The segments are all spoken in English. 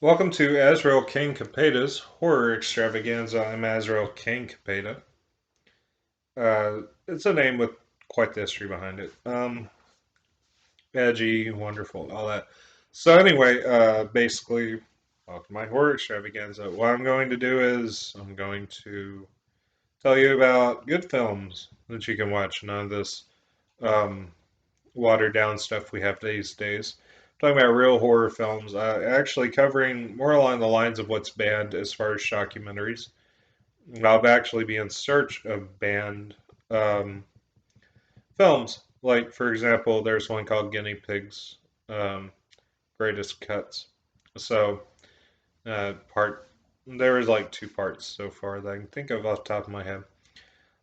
Welcome to Azrail King Capeta's Horror Extravaganza. I'm Azrail King Capeta. It's a name with quite the history behind it. Edgy, wonderful, all that. So anyway, basically, welcome to my Horror Extravaganza. What I'm going to do is I'm going to tell you about good films that you can watch. None of this um, watered down stuff we have these days. Talking about real horror films, actually covering more along the lines of what's banned as far as documentaries. I'll actually be in search of banned um, films. Like, for example, there's one called Guinea Pigs um, Greatest Cuts. So, part there was like two parts so far that I can think of off the top of my head.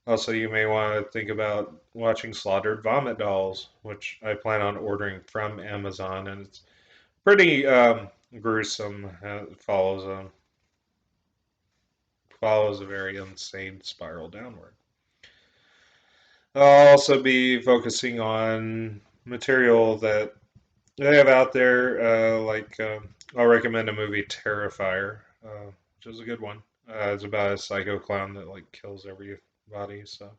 Also, you may want to think about watching Slaughtered Vomit Dolls, which I plan on ordering from Amazon, and it's pretty gruesome. It follows a very insane spiral downward. I'll also be focusing on material that they have out there. I'll recommend a movie, Terrifier, which is a good one. It's about a psycho clown that like kills everybody. So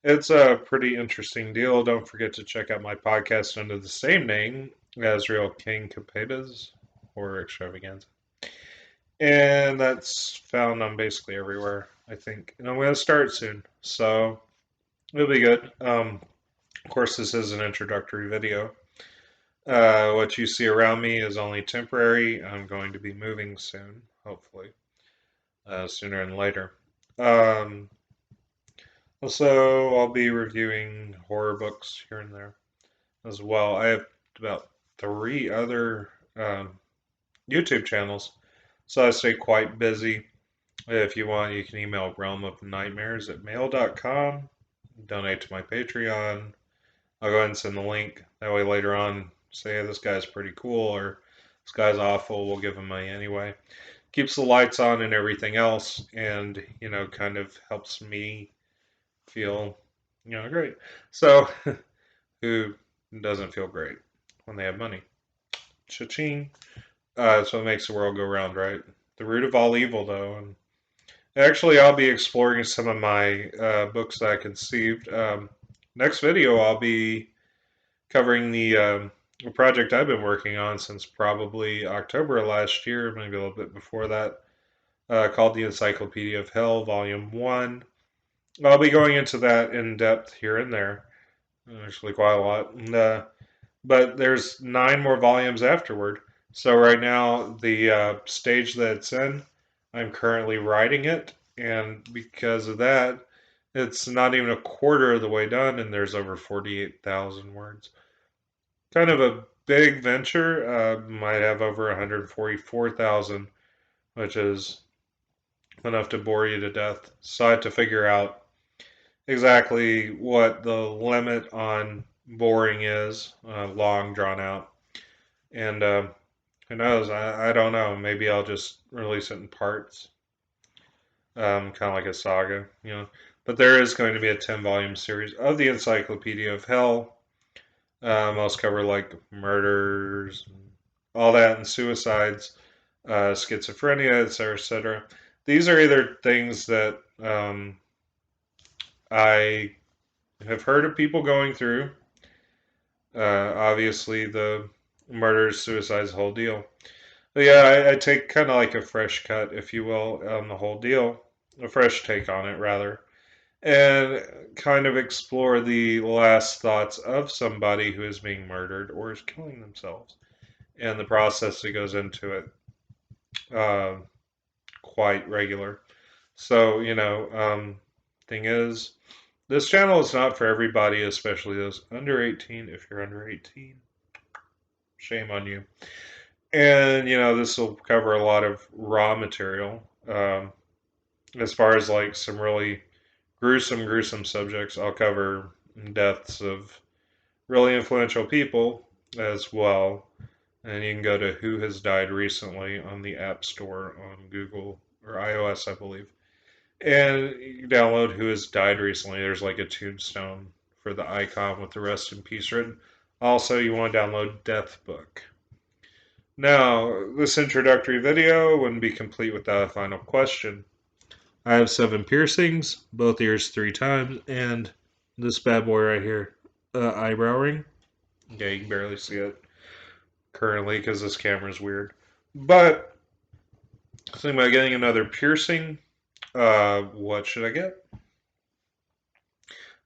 it's a pretty interesting deal. Don't forget to check out my podcast under the same name, Azrail King Capeta's Horror Extravaganza. And that's found on basically everywhere, I think. And I'm going to start soon. So it'll be good. Of course, this is an introductory video. What you see around me is only temporary. I'm going to be moving soon, hopefully, sooner than later. Um, Also, I'll be reviewing horror books here and there as well. I have about three other YouTube channels, so I stay quite busy. If you want, you can email realmofnightmares@mail.com, donate to my Patreon. I'll go ahead and send the link. That way later on, say, hey, this guy's pretty cool or this guy's awful, we'll give him money anyway. Keeps the lights on and everything else, and, kind of helps me feel, great. So, who doesn't feel great when they have money? Cha-ching. That's what makes the world go round, right? The root of all evil, though. And actually, I'll be exploring some of my books that I conceived. Next video, I'll be covering the project I've been working on since probably October last year, maybe a little bit before that, called The Encyclopedia of Hell, Volume 1. I'll be going into that in depth here and there, actually quite a lot. But there's 9 more volumes afterward. So right now, the stage that it's in, I'm currently writing it, and because of that, it's not even a quarter of the way done, and there's over 48,000 words. Kind of a big venture. Might have over 144,000, which is enough to bore you to death. So I had to figure out exactly what the limit on boring is, long, drawn out. And who knows? I don't know. Maybe I'll just release it in parts, kind of like a saga. But there is going to be a 10-volume series of the Encyclopedia of Hell. Most cover like murders, all that, and suicides, schizophrenia, etc., etc. These are either things that I have heard of people going through. Obviously, the murders, suicides, whole deal. But yeah, I take kind of like a fresh cut, if you will, on the whole deal, a fresh take on it, rather, and kind of explore the last thoughts of somebody who is being murdered or is killing themselves and the process that goes into it. Uh, Quite regular. So, thing is, this channel is not for everybody, especially those under 18. If you're under 18, shame on you. And, this will cover a lot of raw material. As far as like some really gruesome subjects, I'll cover deaths of really influential people as well. And you can go to Who Has Died Recently on the App Store on Google or iOS, I believe. And you download Who Has Died Recently. There's like a tombstone for the icon with the rest in peace written. Also, you want to download Death Book. Now, this introductory video wouldn't be complete without a final question. I have 7 piercings, both ears 3 times, and this bad boy right here, eyebrow ring. Yeah, you can barely see it currently because this camera's weird. But, thinking about getting another piercing. What should I get?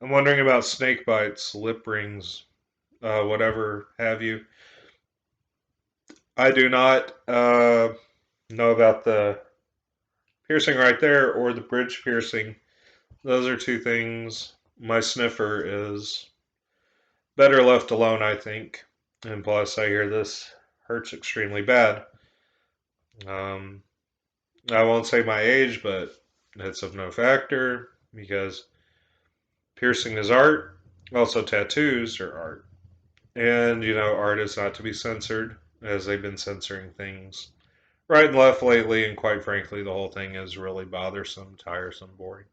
I'm wondering about snake bites, lip rings, whatever have you. I do not know about the piercing right there or the bridge piercing. Those are 2 things. My sniffer is better left alone, I think. And plus, I hear this hurts extremely bad. Um, I won't say my age, but it's of no factor because piercing is art. Also, tattoos are art. And, art is not to be censored, as they've been censoring things right and left lately. And quite frankly, the whole thing is really bothersome, tiresome, boring.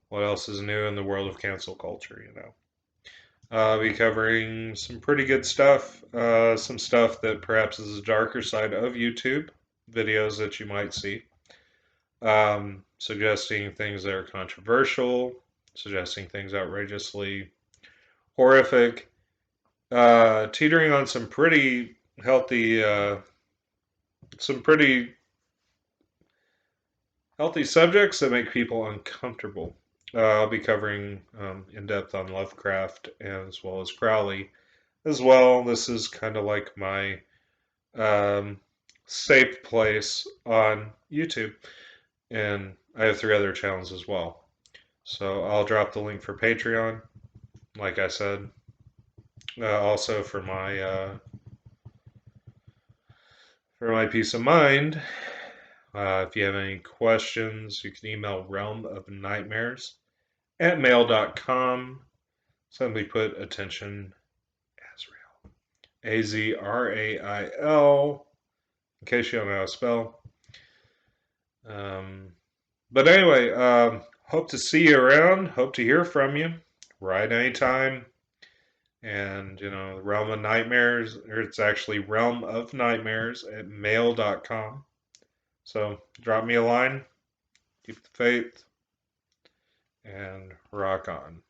What else is new in the world of cancel culture? I'll be covering some pretty good stuff, some stuff that perhaps is the darker side of YouTube, videos that you might see, suggesting things that are controversial, suggesting things outrageously horrific, teetering on some pretty healthy, subjects that make people uncomfortable. I'll be covering in depth on Lovecraft as well as Crowley as well. This is kind of like my safe place on YouTube, and I have 3 other channels as well. So I'll drop the link for Patreon, like I said. Also for my peace of mind. If you have any questions, you can email realmofnightmares@mail.com. Simply put attention Azrail. Azrail. In case you don't know how to spell. But anyway, hope to see you around. Hope to hear from you. Write anytime. And, the Realm of Nightmares, or it's actually realmofnightmares@mail.com. So drop me a line, keep the faith, and rock on.